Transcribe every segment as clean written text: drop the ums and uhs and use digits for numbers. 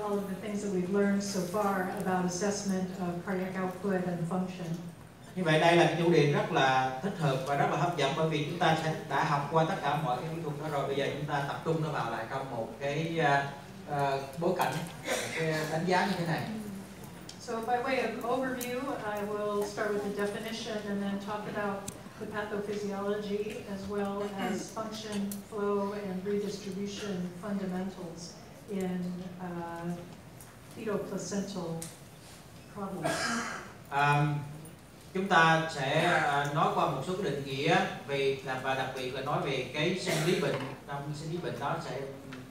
all of the things that we've learned so far about assessment of cardiac output and function. Như vậy đây là cái chủ đề rất là thích hợp và rất là hấp dẫn, bởi vì chúng ta đã học qua tất cả mọi cái kỹ thuật đó rồi. Bây giờ chúng ta tập trung nó vào lại trong một cái bối cảnh, một cái đánh giá như thế này. So by way of overview, I will start with the definition and then talk about the pathophysiology as well as function, flow, and redistribution fundamentals in fetal-placental problems. Chúng ta sẽ nói qua một số cái định nghĩa và đặc biệt là nói về cái sinh lý bệnh. Trong sinh lý bệnh đó sẽ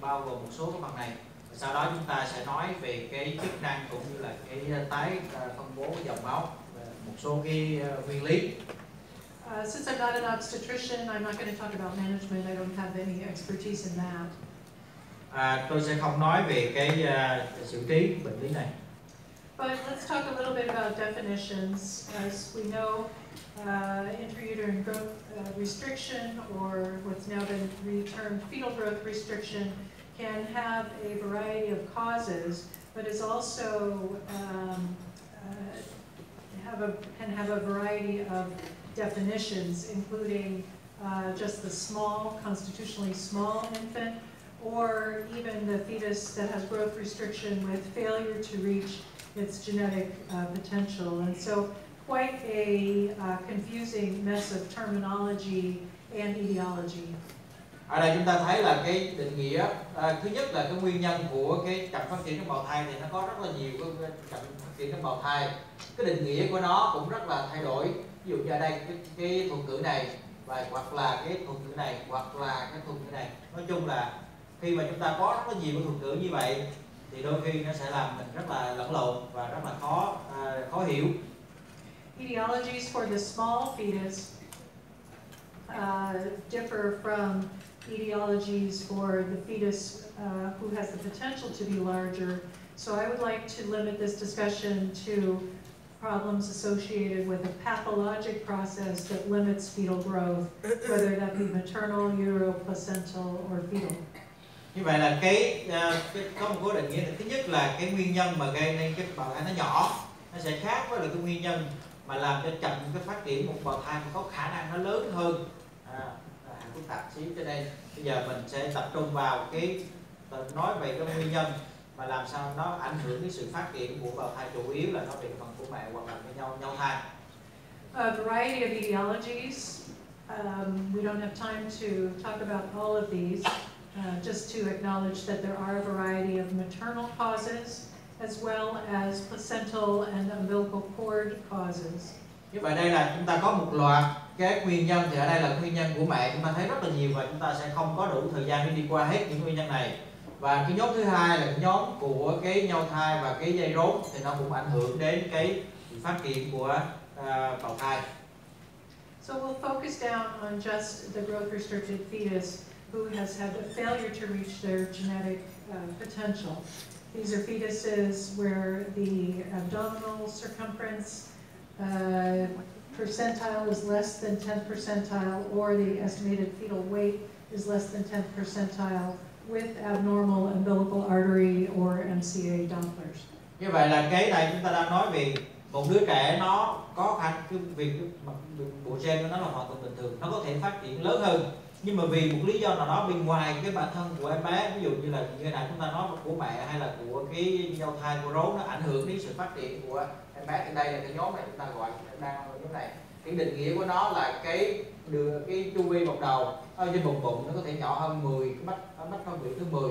bao gồm một số cái phần này. Và sau đó chúng ta sẽ nói về cái chức năng cũng như là cái tái phân bố dòng máu, một số cái nguyên lý. Since I'm not an obstetrician, I'm not going to talk about management. I don't have any expertise in that. Tôi sẽ không nói về cái xử trí bệnh lý này. But let's talk a little bit about definitions. As we know, intrauterine growth restriction, or what's now been termed fetal growth restriction, can have a variety of causes, but is also can have a variety of definitions, including just the small, constitutionally small infant, or even the fetus that has growth restriction with failure to reach its genetic potential. And so quite a confusing mess of terminology and etiology. Ở đây chúng ta thấy là cái định nghĩa thứ nhất là cái nguyên nhân của cái chậm phát triển trong bào thai thì nó có rất là nhiều cái chậm phát triển trong bào thai. Cái định nghĩa của nó cũng rất là thay đổi. Ví dụ như ở đây cái thuật ngữ này và hoặc là cái thuật ngữ này hoặc là cái thuật ngữ này. Nói chung là khi mà chúng ta có rất là nhiều cái thuật ngữ như vậy thì đôi khi nó sẽ làm mình rất là lẫn lộn và rất là khó hiểu. Etiologies for the small fetus differ from etiologies for the fetus who has the potential to be larger. So I would like to limit this discussion to problems associated with a pathologic process that limits fetal growth, whether that be maternal, uteroplacental, or fetal. Như vậy là có một cố định nghĩa là thứ nhất là cái nguyên nhân mà gây nên cái bào thai nó nhỏ, nó sẽ khác với là cái nguyên nhân mà làm cho chậm cái phát triển một bào thai mà có khả năng nó lớn hơn. Phức tạp xíu, cho nên bây giờ mình sẽ tập trung vào cái nói về cái nguyên nhân mà làm sao nó ảnh hưởng đến sự phát triển của bào thai, chủ yếu là nó về phần của mẹ hoặc là cái nhau thai. A variety of etiologies. We don't have time to talk about all of these. Just to acknowledge that there are a variety of maternal causes as well as placental and umbilical cord causes. Như vậy đây là chúng ta có một loạt cái nguyên nhân, thì ở đây là nguyên nhân của mẹ chúng ta thấy rất là nhiều và chúng ta sẽ không có đủ thời gian để đi qua hết những nguyên nhân này. Và cái nhóm thứ hai là cái nhóm của cái nhau thai và cái dây rốn, thì nó cũng ảnh hưởng đến cái phát triển của bào thai. So we'll focus down on just the growth restricted fetus who has had a failure to reach their genetic potential. These are fetuses where the abdominal circumference percentile is less than 10th percentile, or the estimated fetal weight is less than 10th percentile with abnormal umbilical artery or MCA Dopplers. Như vậy là cái này chúng ta đang nói về một đứa trẻ nó có cái việc bộ gen của nó là hoàn toàn bình thường, nó có thể phát triển lớn hơn, nhưng mà vì một lý do nào đó bên ngoài cái bản thân của em bé, ví dụ như là như này chúng ta nói của mẹ hay là của cái nhau thai của rốn, nó ảnh hưởng đến sự phát triển của em bé. Thì đây là cái nhóm này chúng ta gọi đang ở nhóm này. Cái định nghĩa của nó là cái chu vi bọc đầu trên bụng nó có thể nhỏ hơn 10 cái bách phân hủy thứ 10,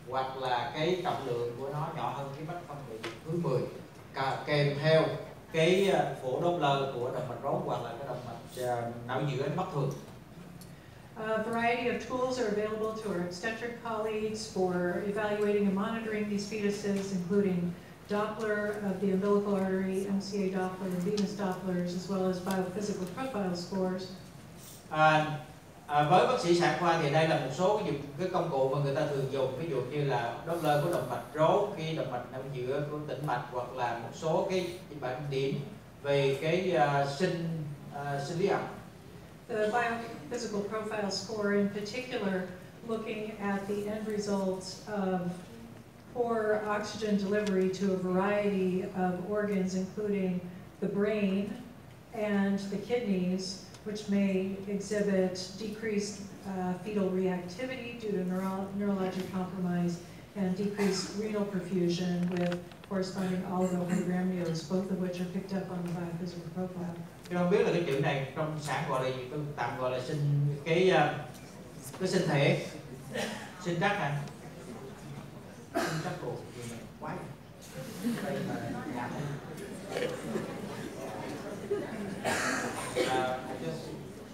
hoặc là cái trọng lượng của nó nhỏ hơn cái bách phân hủy thứ 10, kèm theo cái phổ Doppler của động mạch rốn hoặc là cái động mạch não giữa bất thường. A variety of tools are available to our obstetric colleagues for evaluating and monitoring these fetuses, including Doppler of the umbilical artery, MCA Doppler, and venous Dopplers, as well as biophysical profile scores. Với bác sĩ sản khoa thì đây là một số cái công cụ mà người ta thường dùng, ví dụ như là Doppler của động mạch rốn, cái động mạch não giữa của tĩnh mạch, hoặc là một số cái bản điểm về cái sinh lý học. The biophysical profile score in particular, looking at the end results of poor oxygen delivery to a variety of organs, including the brain and the kidneys, which may exhibit decreased fetal reactivity due to neurologic compromise and decreased renal perfusion with corresponding oligohydramnios, both of which are picked up on the biophysical profile. Tôi không biết là cái chữ này trong sản gọi là gì, tôi tạm gọi là sinh cái sinh thể, sinh trắc hả? Sinh trắc đồ gì này quái. Đây là nhà I just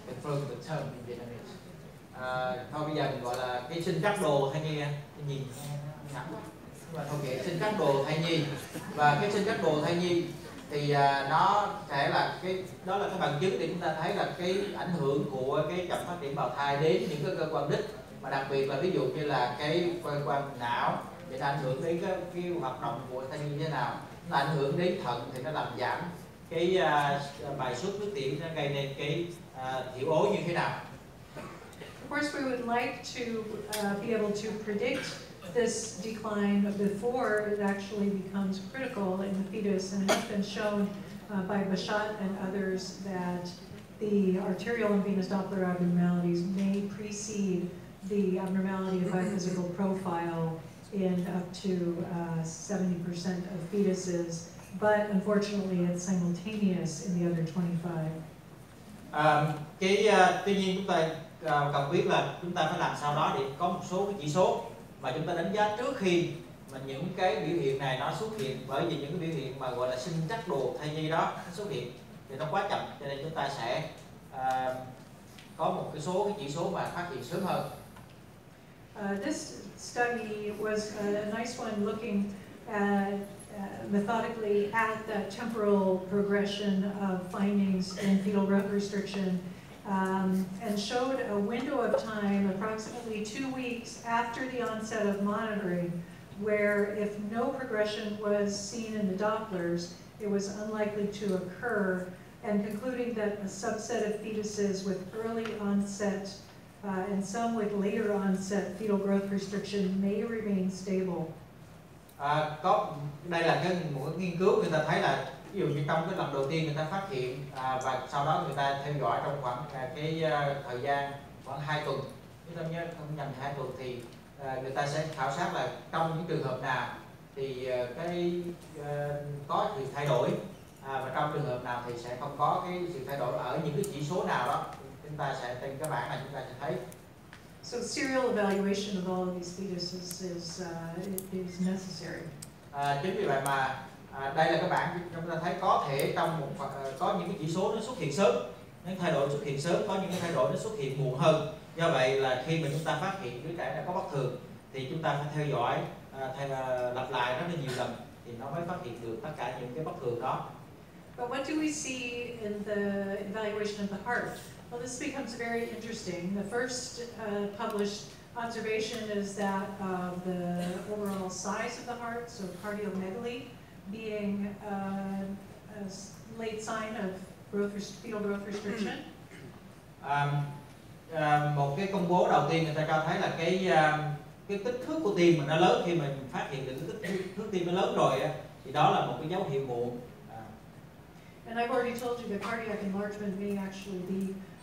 confirm the term in Vietnamese. Thôi bây giờ mình gọi là cái sinh trắc đồ thai nhi, nhìn ngắn quá. Nhưng mà thôi kệ, sinh trắc đồ thai nhi. Và cái sinh trắc đồ thai nhi thì nó sẽ là cái đó là cái bằng chứng để chúng ta thấy là cái ảnh hưởng của cái chậm phát triển bào thai đến những cái cơ quan đích, mà đặc biệt là ví dụ như là cái cơ quan não thì nó ảnh hưởng đến cái hoạt động của thai nhi như thế nào, nó ảnh hưởng đến thận thì nó làm giảm cái bài xuất nước tiểu, nó gây nên cái thiểu ố như thế nào. Of course, we would like to be able to predict this decline before it actually becomes critical in the fetus, and it has been shown by Bashat and others that the arterial and venous Doppler abnormalities may precede the abnormality of biophysical profile in up to 70% of fetuses, but unfortunately it's simultaneous in the other 25. Tuy nhiên chúng ta cần biết là chúng ta phải làm sao đó để có một số cái chỉ số mà chúng ta đánh giá trước khi mà những cái biểu hiện này nó xuất hiện, bởi vì những cái biểu hiện mà gọi là sinh trắc đồ thai nhi đó nó xuất hiện thì nó quá chậm, cho nên chúng ta sẽ có một cái số cái chỉ số mà phát hiện sớm hơn. This study was a nice one, looking methodically at the temporal progression of findings in fetal growth restriction, and showed a window of time, approximately 2 weeks after the onset of monitoring, where if no progression was seen in the Dopplers, it was unlikely to occur, and concluding that a subset of fetuses with early onset and some with later onset fetal growth restriction may remain stable. Đây là một cái nghiên cứu, người ta thấy là ví dụ như trong cái lần đầu tiên người ta phát hiện và sau đó người ta theo dõi trong khoảng cái thời gian khoảng 2 tuần, chúng ta nhớ không nhầm 2 tuần, thì người ta sẽ khảo sát là trong những trường hợp nào thì có sự thay đổi và trong trường hợp nào thì sẽ không có cái sự thay đổi ở những cái chỉ số nào đó. Chúng ta sẽ trên cái bảng này chúng ta sẽ thấy. So serial evaluation of all of these fetuses is necessary. Chính vì vậy mà đây là các bạn chúng ta thấy có thể trong có những cái chỉ số nó xuất hiện sớm, những thay đổi xuất hiện sớm, có những cái thay đổi nó xuất hiện muộn hơn. Do vậy là khi mà chúng ta phát hiện đứa trẻ đã có bất thường thì chúng ta phải theo dõi lặp lại rất là nhiều lần thì nó mới phát hiện được tất cả những cái bất thường đó. But what do we see in the evaluation of the heart? Well, this becomes very interesting. The first published observation is that of the overall size of the heart, so cardiomegaly, being a late sign of fetal growth restriction. Một cái công bố đầu tiên người ta cho thấy là cái kích thước của tim mà nó lớn, khi mình phát hiện được cái kích thước tim nó lớn rồi thì đó là một cái dấu hiệu muộn. And I've already told you that cardiac enlargement may actually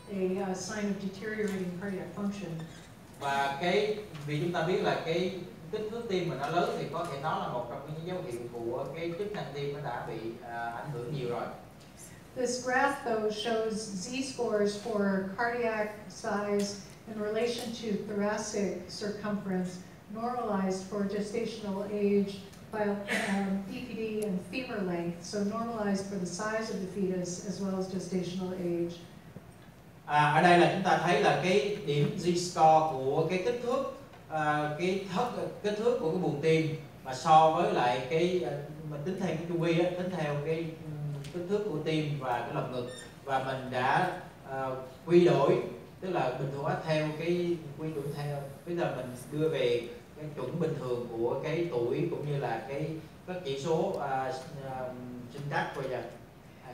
be a sign of deteriorating cardiac function. Và vì chúng ta biết là cái kích thước tim mà nó lớn thì có thể nó là một trong những dấu hiệu của cái chức năng tim nó đã bị ảnh hưởng nhiều rồi. This graph though shows z-scores for cardiac size in relation to thoracic circumference, normalized for gestational age, by BPD and femur length, so normalized for the size of the fetus as well as gestational age. Ở đây là chúng ta thấy là cái điểm z-score của cái kích thước kích thước của cái buồng tim mà so với lại mình tính theo cái chu vi tính theo cái kích thước của tim và cái lồng ngực, và mình đã quy đổi, tức là bình thường hóa theo cái quy chuẩn theo, bây giờ mình đưa về cái chuẩn bình thường của cái tuổi cũng như là các chỉ số sinh trắc bây giờ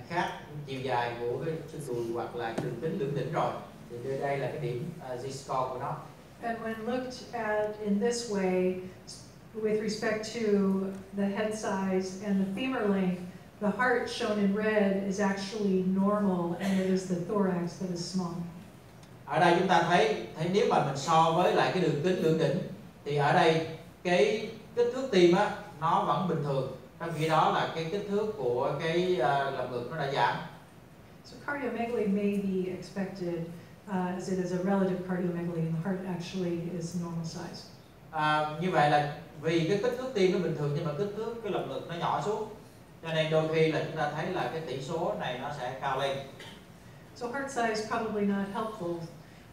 khác chiều dài của cái xương đùi hoặc là cái đường kính lưỡng đỉnh rồi, thì đây là cái điểm z-score của nó. And when looked at in this way, with respect to the head size and the femur length, the heart shown in red is actually normal, and it is the thorax that is small. Ở đây chúng ta thấy nếu mà mình so với lại cái đường kính lưỡng đỉnh thì ở đây cái kích thước tim á nó vẫn bình thường, trong khi đó là cái kích thước của cái lồng ngực nó đã giảm. So cardiomegaly may be expected as it is a relative cardiomegaly, and the heart actually is normal size. Như vậy là vì cái kích thước tim nó bình thường nhưng mà kích thước cái lồng ngực nó nhỏ xuống, cho nên đôi khi là chúng ta thấy là cái tỷ số này nó sẽ cao lên. So heart size probably not helpful,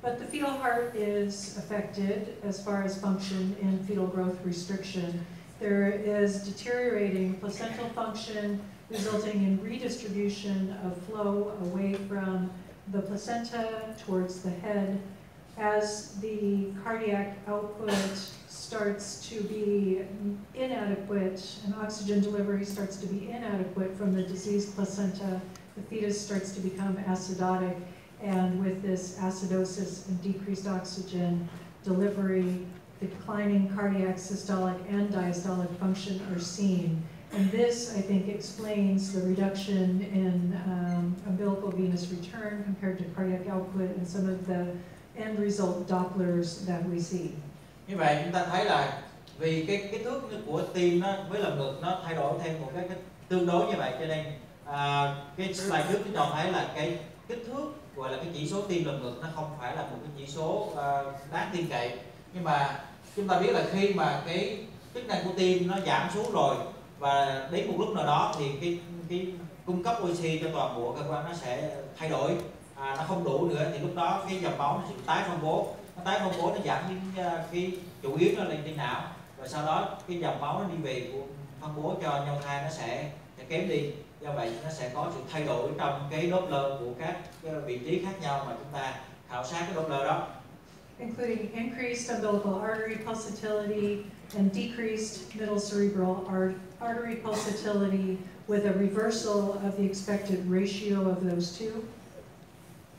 but the fetal heart is affected as far as function in fetal growth restriction. There is deteriorating placental function resulting in redistribution of flow away from the placenta towards the head. As the cardiac output starts to be inadequate and oxygen delivery starts to be inadequate from the diseased placenta, the fetus starts to become acidotic, and with this acidosis and decreased oxygen delivery, declining cardiac systolic and diastolic function are seen. And this, I think, explains the reduction in umbilical venous return compared to cardiac output and some of the end result Dopplers that we see. Như vậy chúng ta thấy là vì cái kích thước của tim nó với lồng ngực nó thay đổi theo một cái tương đối như vậy, cho nên cái slide trước chúng ta thấy là cái kích thước gọi là cái chỉ số tim lồng ngực nó không phải là một cái chỉ số đáng tin cậy. Nhưng mà chúng ta biết là khi mà cái chức năng của tim nó giảm xuống rồi và đến một lúc nào đó thì cái cung cấp oxy cho toàn bộ cơ quan nó sẽ thay đổi, nó không đủ nữa, thì lúc đó cái dòng máu nó sẽ tái phân bố, nó giảm những cái chủ yếu nó lên trên não, và sau đó cái dòng máu nó đi về của phân bố cho nhau thai nó sẽ kém đi. Do vậy nó sẽ có sự thay đổi trong cái Doppler của các vị trí khác nhau mà chúng ta khảo sát cái Doppler đó, including increased umbilical artery pulsatility and decreased middle cerebral artery pulsatility with a reversal of the expected ratio of those two.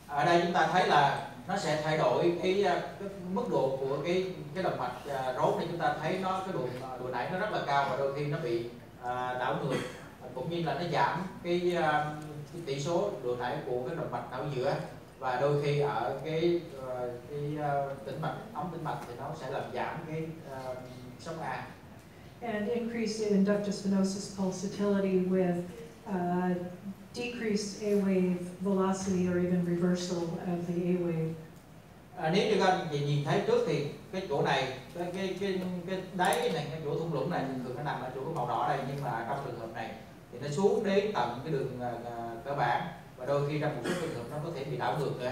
Ở đây chúng ta thấy là nó sẽ thay đổi cái mức độ của cái động mạch rốn này. Chúng ta thấy nó cái độ nảy nó rất là cao và đôi khi nó bị đảo ngược, cũng như là nó giảm cái tỷ số độ nảy của cái động mạch não giữa, và đôi khi ở cái tĩnh mạch, ống tĩnh mạch thì nó sẽ làm giảm cái sóng A. And increased inductus venosus pulsatility with decreased A-wave velocity or even reversal of the A-wave. Nếu như các anh nhìn thấy trước thì cái chỗ này, cái đáy này, cái chỗ thung lũng này thường nó nằm ở chỗ cái màu đỏ đây, nhưng mà trong trường hợp này thì nó xuống đến tận cái đường cơ bản, và đôi khi trong một số trường hợp nó có thể bị đảo ngược nữa.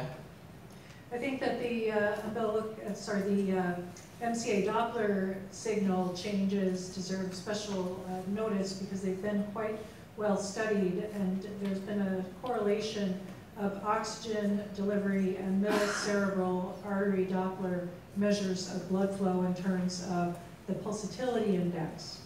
I think that the MCA Doppler signal changes deserve special notice because they've been quite well studied, and there's been a correlation of oxygen delivery and middle cerebral artery Doppler measures of blood flow in terms of the pulsatility index.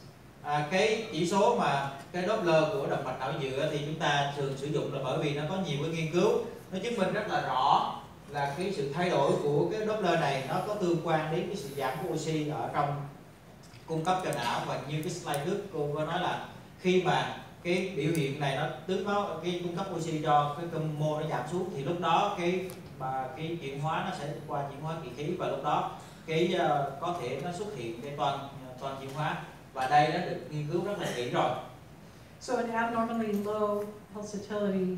Cái chỉ số mà cái Doppler của động mạch não giữa thì chúng ta thường sử dụng là bởi vì nó có nhiều cái nghiên cứu nó chứng minh rất là rõ là cái sự thay đổi của cái Doppler này nó có tương quan đến cái sự giảm của oxy ở trong cung cấp cho não. Và như cái slide trước cô có nói là khi mà cái biểu hiện này nó cái cung cấp oxy cho cái cơ mô nó giảm xuống, thì lúc đó cái chuyển hóa nó sẽ qua chuyển hóa kỳ khí, và lúc đó cái có thể nó xuất hiện cái toàn chuyển hóa, và đây đã được nghiên cứu rất là kỹ rồi. So an abnormally low pulsatility.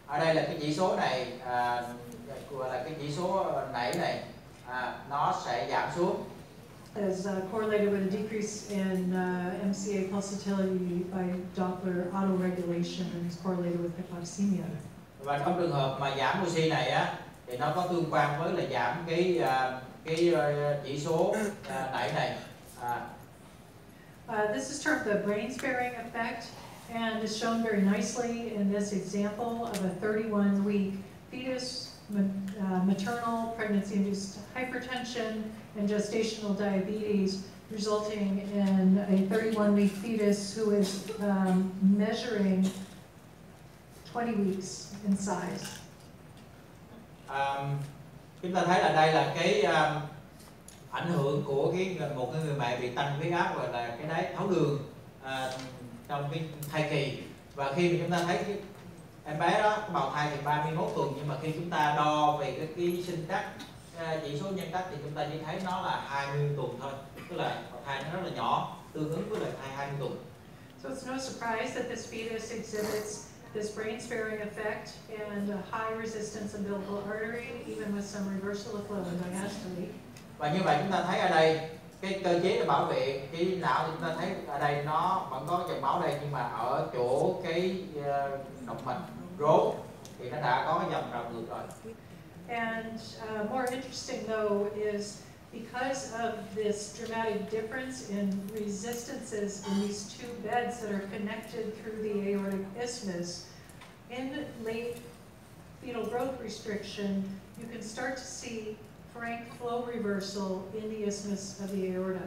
Ở đây là cái chỉ số này gọi là cái chỉ số nảy này nó sẽ giảm xuống. Is correlated with a decrease in MCA pulsatility by Doppler autoregulation, and is correlated with hypoxemia. Và trong trường hợp mà giảm oxy này á thì nó có tương quan với là giảm cái chỉ số nảy này. This is termed the brain sparing effect, and is shown very nicely in this example of a 31-week fetus, maternal pregnancy-induced hypertension and gestational diabetes, resulting in a 31-week fetus who is measuring 20 weeks in size. Chúng ta thấy là đây là ảnh hưởng của một người mẹ bị tăng huyết áp và là cái đái tháo đường trong cái thai kỳ. Và khi mà chúng ta thấy cái em bé đó cái bào thai thì 31 tuần, nhưng mà khi chúng ta đo về cái sinh trắc chỉ số nhân trắc thì chúng ta chỉ thấy nó là 20 tuần thôi, tức là bào thai nó rất là nhỏ, tương ứng với lại thai 20 tuần. So it's no surprise that this fetus exhibits this brain-sparing effect and a high resistance umbilical artery, even with some reversal of flow and diastole. Và như vậy chúng ta thấy ở đây cái cơ chế để bảo vệ cái não thì chúng ta thấy ở đây nó vẫn có dòng máu đây, nhưng mà ở chỗ cái động mạch rốn thì nó đã có cái dòng trào ngược rồi. And more interesting though is because of this dramatic difference in resistances in these two beds that are connected through the aortic isthmus, in late fetal growth restriction, you can start to see frank flow reversal in the isthmus of the aorta.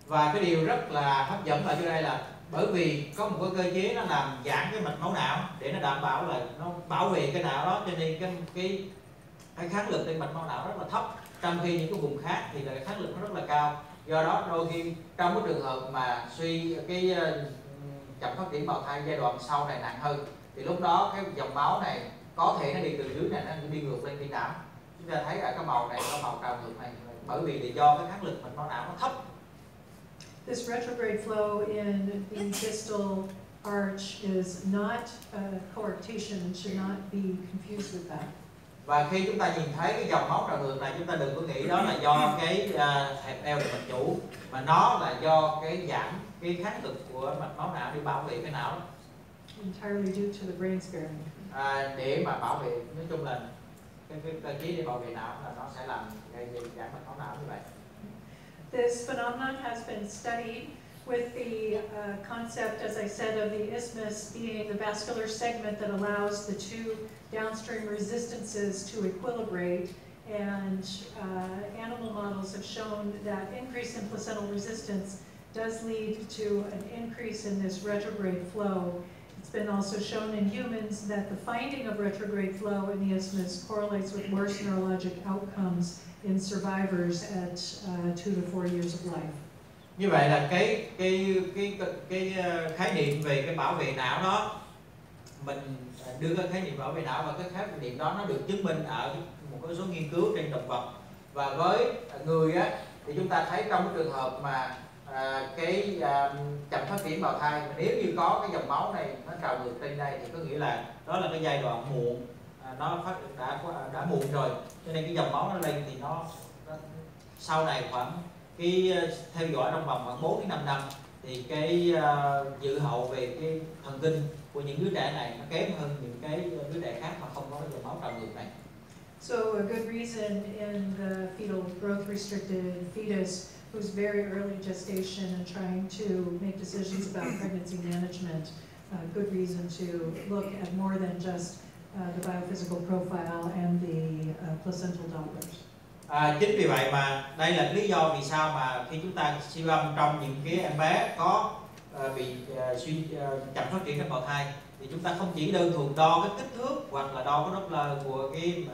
Và cái điều rất là hấp dẫn ở chỗ đây là bởi vì có một cái cơ chế nó làm giãn cái mạch máu não để nó đảm bảo là nó bảo vệ cái não đó, cho nên cái kháng lực trên mạch máu não rất là thấp, trong khi những cái vùng khác thì là cái kháng lực nó rất là cao. Do đó đôi khi trong cái trường hợp mà suy cái chậm phát triển bào thai giai đoạn sau này nặng hơn thì lúc đó cái dòng máu này có thể nó đi từ dưới này nó đi ngược lên cái não. Chúng ta thấy ở cái màu này, cái màu trào ngược này, bởi vì là do cái kháng lực mạch máu não nó thấp. This retrograde flow in the distal arch is not a coarctation and should not be confused with that. Và khi chúng ta nhìn thấy cái dòng máu trào ngược này, chúng ta đừng có nghĩ đó là do cái hẹp eo động mạch chủ, mà nó là do cái giảm cái kháng lực của mạch máu não để bảo vệ cái não. Entirely due to the brain sparing. Để mà bảo vệ, nói chung là cái cơ chế để bảo vệ não là nó sẽ làm gây giảm mạch máu não như vậy. This phenomenon has been studied with the concept, as I said, of the isthmus being the vascular segment that allows the two downstream resistances to equilibrate. And animal models have shown that increase in placental resistance does lead to an increase in this retrograde flow. It's been also shown in humans that the finding of retrograde flow in the isthmus correlates with worse neurologic outcomes in survivors at 2 to 4 years of life. Như vậy là cái khái niệm về cái bảo vệ não đó, mình đưa cái khái niệm bảo vệ não và cái khái niệm đó nó được chứng minh ở một cái số nghiên cứu trên động vật. Và với người á thì chúng ta thấy trong cái trường hợp mà chậm phát triển bào thai, mà nếu như có cái dòng máu này nó trào ngược trên đây thì có nghĩa là đó là cái giai đoạn muộn, nó đã muộn rồi, cho nên cái dòng máu nó lên thì nó sau này khoảng cái theo dõi trong vòng khoảng 4 đến 5 năm thì cái dự hậu về cái thần kinh của những đứa trẻ này nó kém hơn những cái đứa trẻ khác mà không có cái dòng máu trào ngược này. So a good reason in the fetal growth restricted fetus who's very early gestation and trying to make decisions about pregnancy management, good reason to look at more than just the biophysical profile and the placental Dopplers. Chính vì vậy mà đây là lý do vì sao mà khi chúng ta siêu âm trong những cái em bé có bị chậm phát triển trong bào thai thì chúng ta không chỉ đơn thuần đo cái kích thước hoặc là đo cái Doppler của cái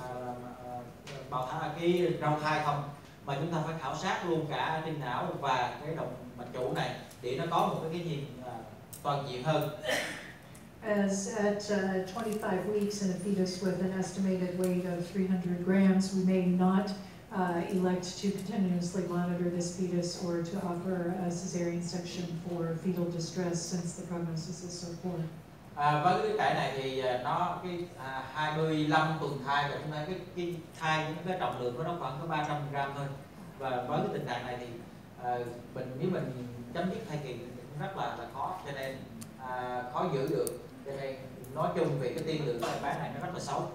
bào thai, cái rau thai không, mà chúng ta phải khảo sát luôn cả trên não và cái động mạch chủ này để nó có một cái nhìn toàn diện hơn. As at 25 weeks in a fetus with an estimated weight of 300 grams, we may not elect to continuously monitor this fetus or to offer a cesarean section for fetal distress since the prognosis is so poor. Với cái trẻ này thì nó cái 25 tuần thai và chúng ta cái thai cái trọng lượng của nó khoảng có 300 gram thôi, và với cái tình trạng này thì nếu mình chấm dứt thai kỳ cũng rất là khó, cho nên khó giữ được, cho nên nói chung về cái tiên lượng của em bé này nó rất là xấu.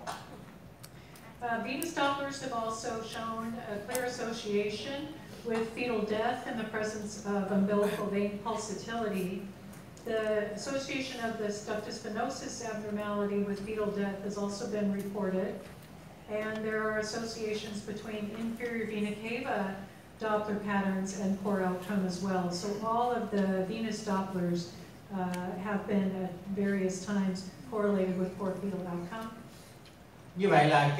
Venous Dopplers have also shown a clear association with fetal death in the presence of umbilical vein pulsatility. The association of this ductus venosus abnormality with fetal death has also been reported, and there are associations between inferior vena cava Doppler patterns and poor outcome as well. So all of the venous Dopplers have been at various times correlated with poor fetal outcome. Như vậy là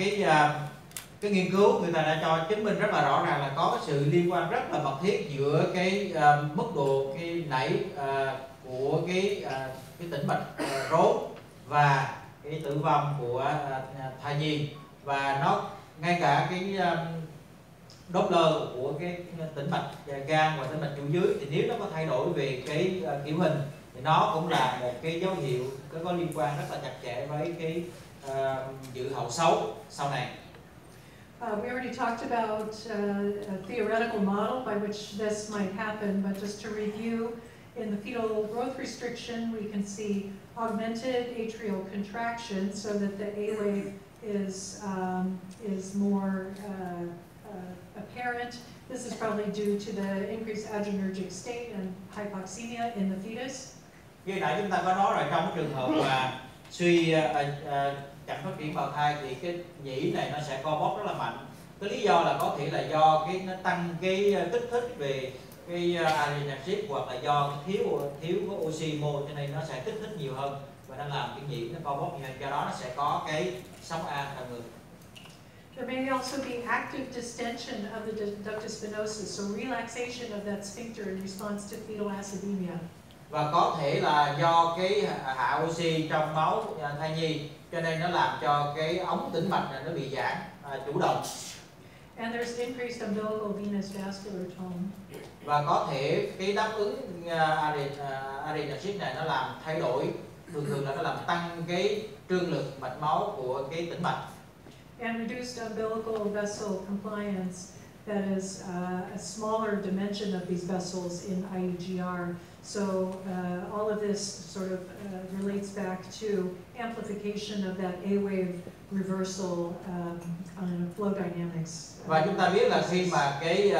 cái nghiên cứu người ta đã cho chứng minh rất là rõ ràng là có cái sự liên quan rất là mật thiết giữa cái mức độ cái nảy của cái tĩnh mạch rốn và cái tử vong của thai nhi, và nó ngay cả cái Doppler của cái tĩnh mạch gan và tĩnh mạch chủ dưới thì nếu nó có thay đổi về cái kiểu hình thì nó cũng là một cái dấu hiệu có liên quan rất là chặt chẽ với cái dự hậu xấu sau này. We already talked about a theoretical model by which this might happen, but just to review, in the fetal growth restriction, we can see augmented atrial contraction so that the A wave is more apparent. This is probably due to the increased adrenergic state and hypoxemia in the fetus. Như nãy chúng ta có nói rồi, trong cái trường hợp mà suy chậm phát triển bào thai thì cái nhĩ này nó sẽ co bóp rất là mạnh. Cái lý do là có thể là do cái nó tăng cái kích thích về cái adrenergic, hoặc là do thiếu oxy mô, cho nên nó sẽ kích thích nhiều hơn và nó làm cái nhĩ nó co bóp nhiều hơn, do đó nó sẽ có cái sóng A trong ngực. There may also be active distension of the ductus venosus, so relaxation of that sphincter in response to fetal acidemia. Và có thể là do cái hạ oxy trong máu thai nhi, cho nên nó làm cho cái ống tĩnh mạch này nó bị giãn chủ động. And there's increased umbilical venous vascular tone. Và có thể cái đáp ứng adrenergic này nó làm thay đổi, thường là nó làm tăng cái trương lực mạch máu của cái tĩnh mạch. And reduced umbilical vessel compliance, that is a smaller dimension of these vessels in IUGR. So all of this sort of relates back to amplification of that A-wave reversal on flow dynamics. Và chúng ta biết là khi mà cái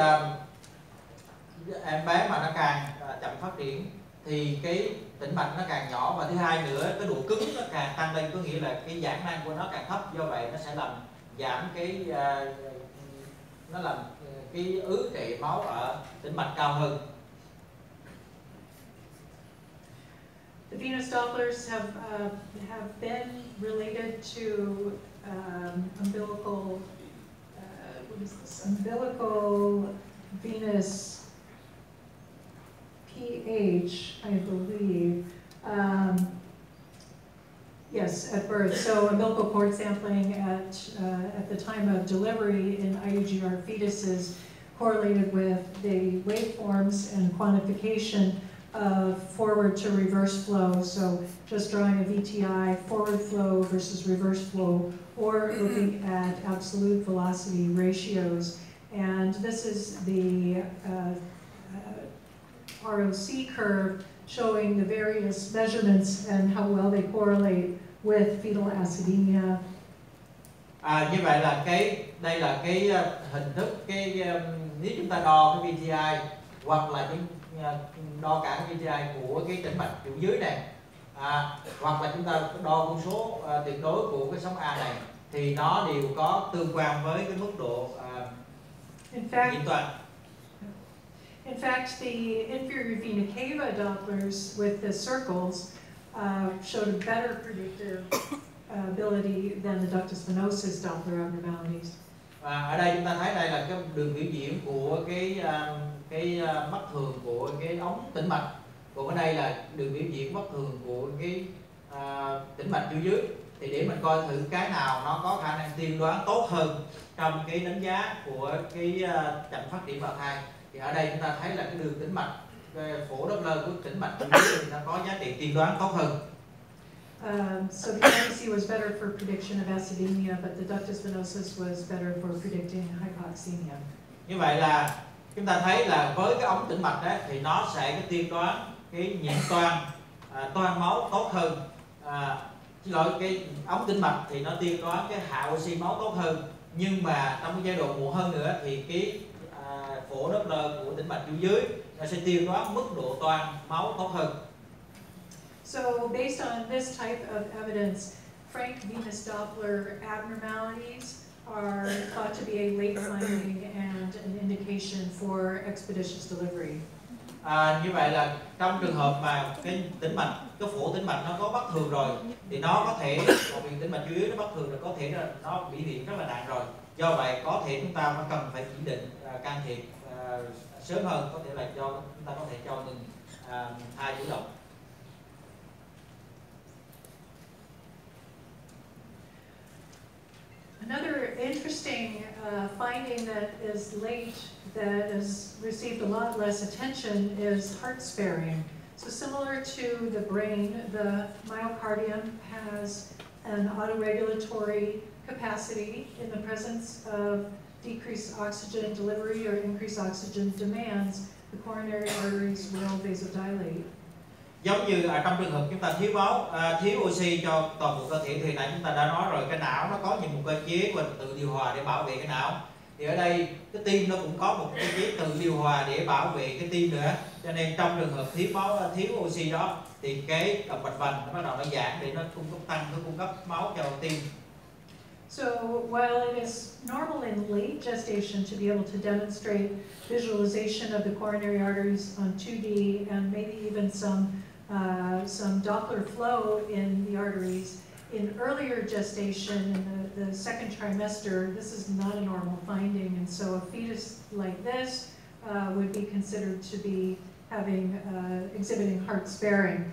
em bé mà nó càng chậm phát triển thì cái tĩnh mạch nó càng nhỏ, và thứ hai nữa cái độ cứng nó càng tăng lên, có nghĩa là cái giãn năng của nó càng thấp, do vậy nó sẽ làm giảm cái nó làm cái ứ trệ máu ở tĩnh mạch cao hơn. The venous Dopplers have been related to umbilical what is this? Umbilical venous pH, I believe. Yes, at birth. So umbilical cord sampling at the time of delivery in IUGR fetuses correlated with the waveforms and quantification of forward to reverse flow. So just drawing a VTI, forward flow versus reverse flow, or looking at absolute velocity ratios. And this is the ROC curve showing the various measurements and how well they correlate with fetal acidemia. Như vậy là đây là cái hình thức nếu chúng ta đo cái VTI hoặc là đo cả cái VTI của cái tĩnh mạch chủ dưới này, hoặc là chúng ta đo con số tuyệt đối của cái sóng A này, thì nó đều có tương quan với cái mức độ In fact, diễn toán. In fact, the inferior vena cava Dopplers with the circles showed a better predictive ability than the ductus venosus Doppler abnormalities. Ở đây chúng ta thấy đây là cái đường biểu diễn của cái bất thường của cái ống tĩnh mạch, còn ở đây là đường biểu diễn bất thường của cái tĩnh mạch chủ dưới. Thì để mình coi thử cái nào nó có khả năng tiên đoán tốt hơn trong cái đánh giá của cái chậm phát triển bào thai, thì ở đây chúng ta thấy là cái đường tĩnh mạch phổ Doppler của tĩnh mạch chủ dưới thì nó có giá trị tiên đoán tốt hơn. So the RBC was better for prediction of acidemia, but the ductus venosus was better for predicting hypoxemia. Như vậy là chúng ta thấy là với cái ống tĩnh mạch đó thì nó sẽ cái tiên đoán cái nhiễm toan máu tốt hơn. Cái ống tĩnh mạch thì nó tiên đoán cái hạ oxy máu tốt hơn, nhưng mà trong cái giai đoạn muộn hơn nữa thì cái phổ Doppler của tĩnh mạch chủ dưới nó sẽ tiên đoán mức độ toan máu tốt hơn. So based on this type of evidence, frank venous Doppler abnormalities are thought to be a late finding and an indication for expeditious delivery. Như vậy là trong trường hợp mà cái tĩnh mạch, cái phổ tĩnh mạch nó có bất thường rồi, thì nó có thể, một tĩnh mạch chủ yếu nó bất thường rồi, có thể là nó biểu hiện rất là nặng rồi, Do vậy có thể chúng ta cần phải chỉ định can thiệp sớm hơn, có thể là chúng ta có thể cho ngừng thai chủ động. Another interesting finding that is late, that has received a lot less attention, is heart sparing. So similar to the brain, the myocardium has an autoregulatory capacity in the presence of decreased oxygen delivery or increased oxygen demands. The coronary arteries will vasodilate. Giống như trong trường hợp chúng ta thiếu máu, thiếu oxy cho toàn bộ cơ thể, thì nãy chúng ta đã nói rồi, cái não nó có một cơ chế và tự điều hòa để bảo vệ cái não. Thì ở đây cái tim nó cũng có một cơ chế tự điều hòa để bảo vệ cái tim nữa. Cho nên trong trường hợp thiếu máu, thiếu oxy đó, thì cái động mạch vành nó bắt đầu nó giãn để nó cung cấp tăng, nó cung cấp máu cho tim. So while it is normal in late gestation to be able to demonstrate visualization of the coronary arteries on 2D and maybe even some Doppler flow in the arteries, in earlier gestation, in the second trimester, this is not a normal finding, and so a fetus like this would be considered to be exhibiting heart sparing.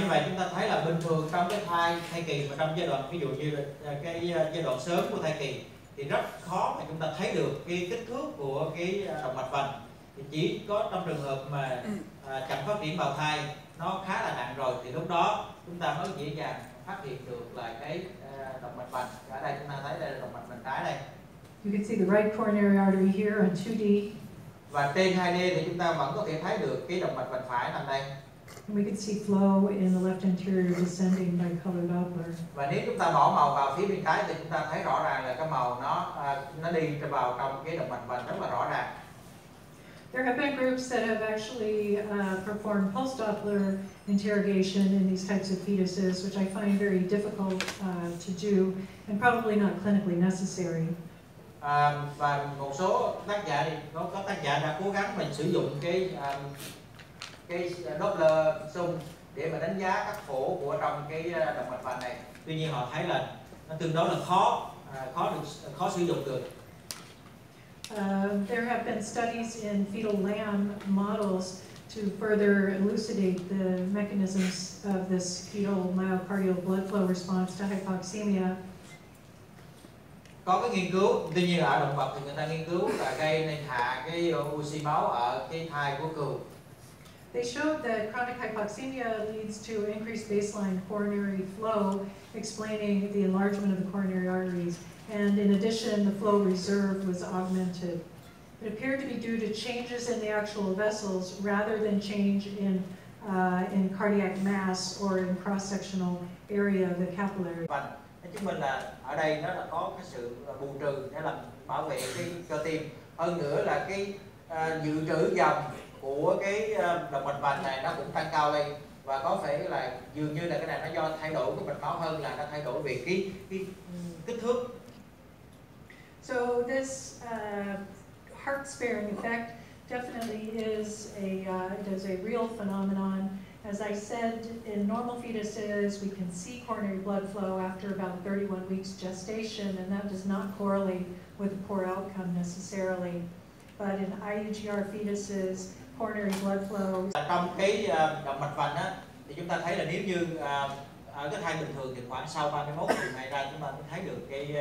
Như vậy chúng ta thấy là bình thường trong cái thai kỳ và trong giai đoạn, ví dụ như cái giai đoạn sớm của thai kỳ, thì rất khó mà chúng ta thấy được cái kích thước của cái động mạch vành. Thì chỉ có trong trường hợp mà chậm phát triển bào thai nó khá là nặng rồi, thì lúc đó chúng ta mới dễ dàng phát hiện được là cái động mạch vành. Ở đây chúng ta thấy đây là động mạch vành trái đây. You can see the right coronary artery here on 2D. Và trên 2D thì chúng ta vẫn có thể thấy được cái động mạch vành phải nằm đây. And we can see flow in the left anterior descending by color Doppler. Và nếu chúng ta bỏ màu vào phía bên trái thì chúng ta thấy rõ ràng là cái màu nó đi vào trong cái động mạch vành rất là rõ ràng. There have been groups that have actually performed post-Doppler interrogation in these types of fetuses, which I find very difficult to do and probably not clinically necessary. Và một số tác giả thì có tác giả đã cố gắng mình sử dụng cái Doppler xung để mà đánh giá các phổ của trong cái động mạch vành này. Tuy nhiên họ thấy là nó tương đối là khó sử dụng được. There have been studies in fetal lamb models to further elucidate the mechanisms of this fetal myocardial blood flow response to hypoxemia. Có cái nghiên cứu, tuy nhiên ở động vật thì người ta nghiên cứu là gây nên hạ cái oxy máu ở cái thai của cừu. They showed that chronic hypoxemia leads to increased baseline coronary flow, explaining the enlargement of the coronary arteries. And in addition, the flow reserve was augmented. It appeared to be due to changes in the actual vessels rather than change in cardiac mass or in cross-sectional area of the capillary. Chứng minh là ở đây nó là có cái sự bù trừ để làm bảo vệ cái cơ tim. Hơn nữa là cái dự trữ dòng của cái động mạch vành này nó cũng tăng cao lên, và có vẻ là dường như là cái này nó do thay đổi cái mạch máu hơn là nó thay đổi về cái kích thước. So this heart sparing effect definitely is a real phenomenon. As I said, in normal fetuses, we can see coronary blood flow after about 31 weeks gestation, and that does not correlate with a poor outcome necessarily. But in IUGR fetuses, coronary blood flow. Trong cái động mạch vành á, thì chúng ta thấy là nếu như ở cái thai bình thường thì khoảng sau 31 ngày ra chúng ta mới thấy được cái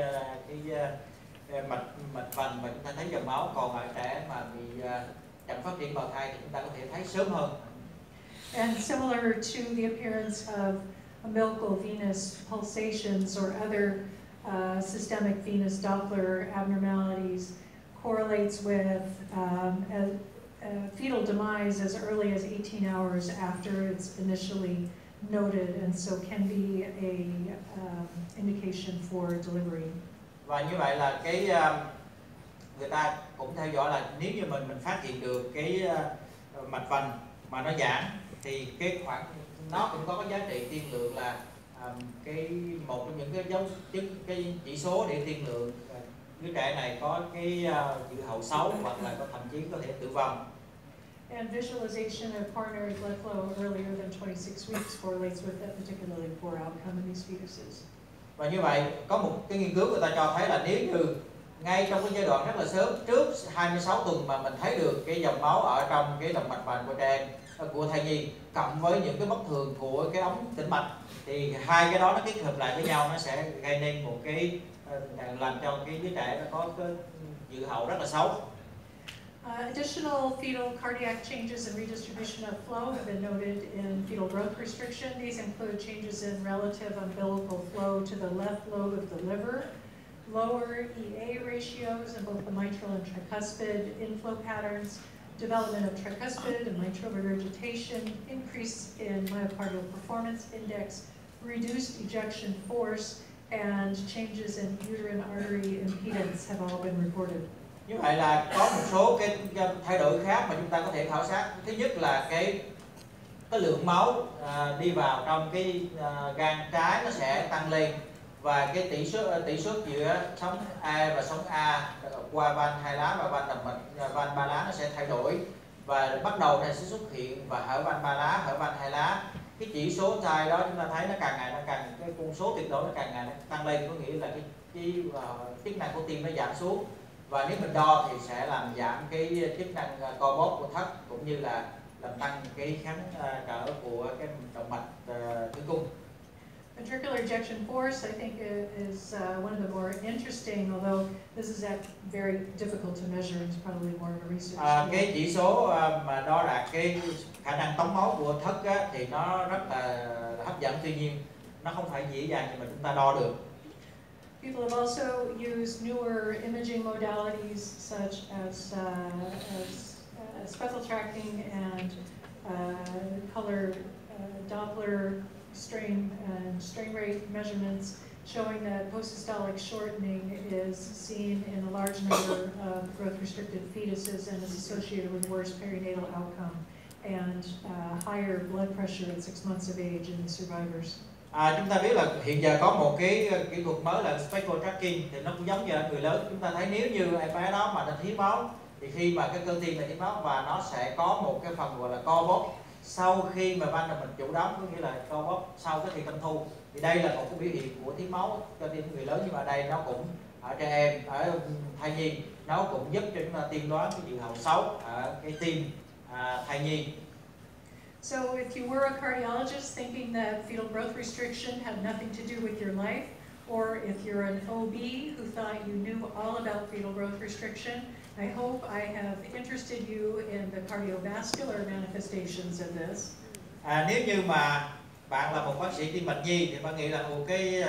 mạch vành và chúng ta thấy dòng máu. Còn ở trẻ mà bị chậm phát triển bào thai thì chúng ta có thể thấy sớm hơn. And similar to the appearance of umbilical venous pulsations or other systemic venous Doppler abnormalities, correlates with fetal demise as early as 18 hours after it's initially noted, and so can be a indication for delivery. Và như vậy là cái người ta cũng theo dõi là nếu như mình phát hiện được cái mạch vành mà nó giãn thì cái khoảng nó cũng có cái giá trị tiên lượng là cái một trong những cái chỉ số để tiên lượng đứa trẻ này có cái dự hậu xấu hoặc là thậm chí có thể tử vong. And visualization of coronary blood flow earlier than 26 weeks correlates with that particularly poor outcome in these fetuses. Và như vậy có một cái nghiên cứu người ta cho thấy là nếu như ngay trong cái giai đoạn rất là sớm, trước 26 tuần mà mình thấy được cái dòng máu ở trong cái động mạch vành của trẻ em, của thai nhi, cộng với những cái bất thường của cái ống tĩnh mạch, thì hai cái đó nó kết hợp lại với nhau, nó sẽ gây nên một cái làm cho cái đứa trẻ nó có cái dự hậu rất là xấu. Additional fetal cardiac changes and redistribution of flow have been noted in fetal growth restriction. These include changes in relative umbilical flow to the left lobe of the liver, lower EA ratios in both the mitral and tricuspid inflow patterns, development of tricuspid and mitral regurgitation, increase in myocardial performance index, reduced ejection force, and changes in uterine artery impedance have all been reported. Như vậy là có một số cái thay đổi khác mà chúng ta có thể khảo sát. Thứ nhất là cái lượng máu đi vào trong cái gan trái nó sẽ tăng lên, và cái tỷ suất giữa sóng E và sóng A qua van hai lá và van động mạch van ba lá nó sẽ thay đổi, và bắt đầu này sẽ xuất hiện và hở van ba lá, hở van hai lá. Cái chỉ số thai đó chúng ta thấy nó càng ngày nó càng, cái con số tuyệt đối nó càng ngày nó tăng lên, có nghĩa là cái chức năng của tim nó giảm xuống, và nếu mình đo thì sẽ làm giảm cái chức năng co bóp của thận, cũng như là làm tăng cái kháng trở của cái động mạch tử cung. Ventricular ejection force, I think, is one of the more interesting, although this is very difficult to measure. It's probably more of a research. Cái chỉ số mà đo đạt cái khả năng tống máu của thận á, thì nó rất là hấp dẫn, tuy nhiên nó không phải dễ dàng gì mà chúng ta đo được. People have also used newer imaging modalities such as spectral tracking and color Doppler strain and strain rate measurements, showing that post-systolic shortening is seen in a large number of growth-restricted fetuses and is associated with worse perinatal outcome and higher blood pressure at 6 months of age in survivors. Chúng ta biết là hiện giờ có một cái kỹ thuật mới là spectral tracking, thì nó cũng giống như ở người lớn. Chúng ta thấy nếu như em bé đó mà nó thiếu máu, thì khi mà cái cơ tim này thiếu máu, và nó sẽ có một cái phần gọi là co bóp sau khi mà van động mạch chủ đóng, có nghĩa là co bóp sau cái thịt tâm thu. Thì đây là một cái biểu hiện của thiếu máu cho tim người lớn, nhưng mà đây nó cũng ở trẻ em, ở thai nhi, nó cũng giúp cho chúng ta tiên đoán cái dự hậu xấu ở cái tim thai nhi. So if you were a cardiologist thinking that fetal growth restriction had nothing to do with your life, or if you're an OB who thought you knew all about fetal growth restriction, I hope I have interested you in the cardiovascular manifestations of this. Nếu như mà bạn là một bác sĩ tim mạch nhi thì bạn nghĩ là một cái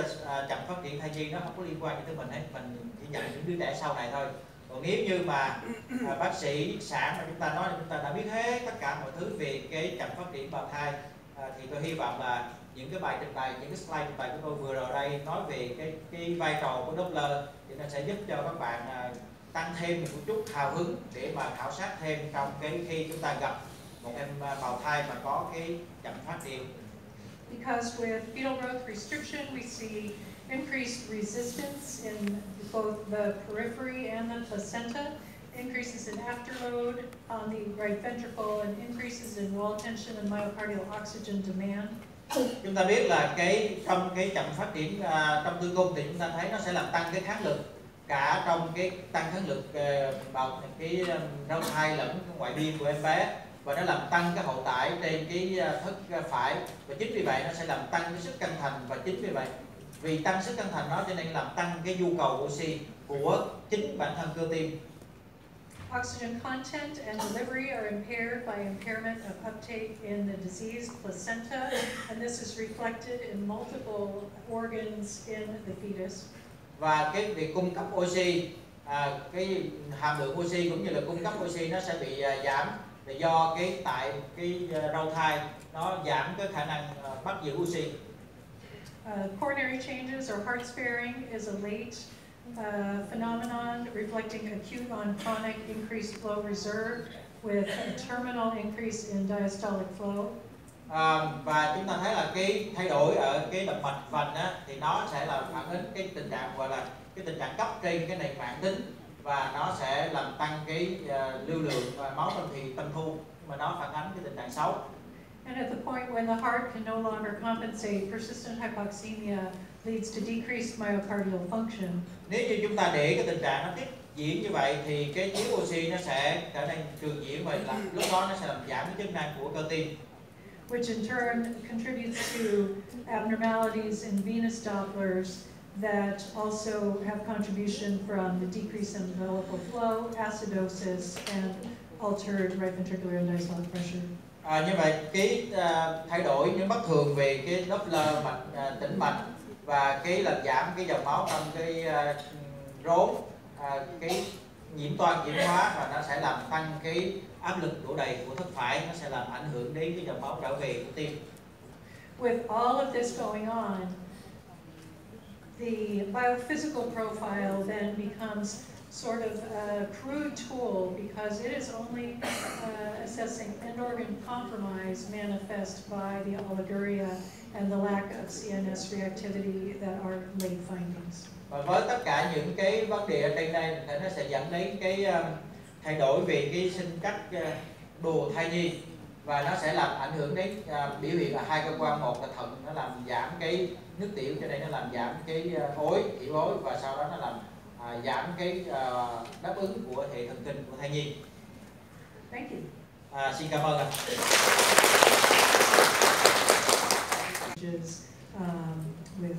chậm phát triển thai nhi nó không có liên quan gì tới mình hết, mình chỉ dạy những đứa trẻ sau này thôi. Còn nếu như mà bác sĩ sản mà chúng ta nói là chúng ta đã biết hết tất cả mọi thứ về cái chậm phát triển bào thai, thì tôi hy vọng là những cái bài trình bày, những cái slide trình bày của tôi vừa rồi đây nói về cái vai trò của Doppler thì nó sẽ giúp cho các bạn tăng thêm một chút hào hứng để mà khảo sát thêm trong khi chúng ta gặp một em bào thai mà có cái chậm phát triển. Because with fetal growth restriction, we see increased resistance in both the periphery and the placenta, increases in afterload on the right ventricle, and increases in wall tension and myocardial oxygen demand. Chúng ta biết là trong cái chậm phát triển trong tử cung thì chúng ta thấy nó sẽ làm tăng cái kháng lực cả trong cái tăng kháng lực vào cái rau thai lẫn ngoại biên của em bé, và nó làm tăng cái hậu tải trên cái thất phải, và chính vì vậy nó sẽ làm tăng cái sức căng thành, và chính vì vậy vì tăng sức căng thành đó cho nên làm tăng cái nhu cầu oxy của chính bản thân cơ tim. Oxygen content and delivery are impaired by impairment of uptake in the diseased placenta, and this is reflected in multiple organs in the fetus. Và cái việc cung cấp oxy, cái hàm lượng oxy cũng như là cung cấp oxy nó sẽ bị giảm, là do tại cái rau thai nó giảm cái khả năng bắt giữ oxy. Coronary changes or heart sparing is a late phenomenon reflecting acute on chronic increased flow reserve with a terminal increase in diastolic flow. Và chúng ta thấy là cái thay đổi ở cái động mạch vành á, thì nó sẽ là phản ứng cái tình trạng gọi là cái tình trạng cấp trên cái nền mạn tính, và nó sẽ làm tăng cái lưu lượng máu trong thì tâm thu, mà nó phản ánh cái tình trạng xấu. And at the point when the heart can no longer compensate, persistent hypoxemia leads to decreased myocardial function. Nếu như chúng ta để cái tình trạng nó tiếp diễn như vậy thì cái thiếu oxy nó sẽ trở nên trường diễn và lúc đó nó sẽ làm giảm cái chức năng của cơ tim. Which in turn contributes to abnormalities in venous Dopplers that also have contribution from the decrease in developable flow, acidosis, and altered right ventricular and diastolic pressure. Như vậy cái thay đổi những bất thường về cái Doppler mạch tĩnh mạch và cái làm giảm cái dòng máu trong cái rốn, cái nhiễm toan chuyển hóa và nó sẽ làm tăng cái áp lực đổ đầy của thất phải, nó sẽ làm ảnh hưởng đến cái dòng máu trở về của tim. With all of this going on, the biophysical profile then becomes sort of a crude tool because it is only assessing end organ compromise manifest by the oliguria and the lack of CNS reactivity that are late findings. Và với tất cả những cái vấn đề ở trên đây thì nó sẽ dẫn đến cái thay đổi về cái sinh cách đồ thai nhi và nó sẽ làm ảnh hưởng đến biểu hiện là hai cơ quan, một là thận, nó làm giảm cái nước tiểu, cho nên nó làm giảm cái tiểu ối và sau đó nó làm giảm cái đáp ứng của hệ thần kinh của thai nhi. Thank you. Xin cảm ơn ạ. With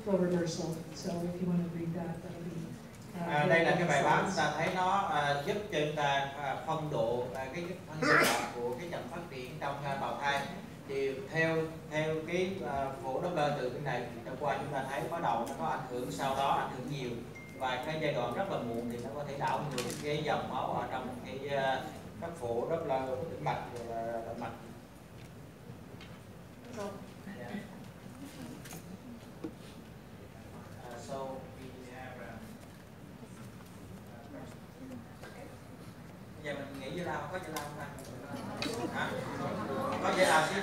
flow reversal. So if you want to read that, that'll be. Đây là cái bài báo chúng ta thấy nó giúp cho chúng ta phân độ cái phân độ của cái chậm phát triển trong bào thai. Thì theo cái phổ Doppler từ cái này đã qua chúng ta thấy bắt đầu nó có ảnh hưởng, sau đó ảnh hưởng nhiều và cái giai đoạn rất là muộn thì nó có thể đảo ngược cái dòng máu ở trong cái các phổ Doppler tĩnh mạch và động mạch. So we have bây giờ mình nghĩ với lao có giải lao không ta? Có giải lao chứ.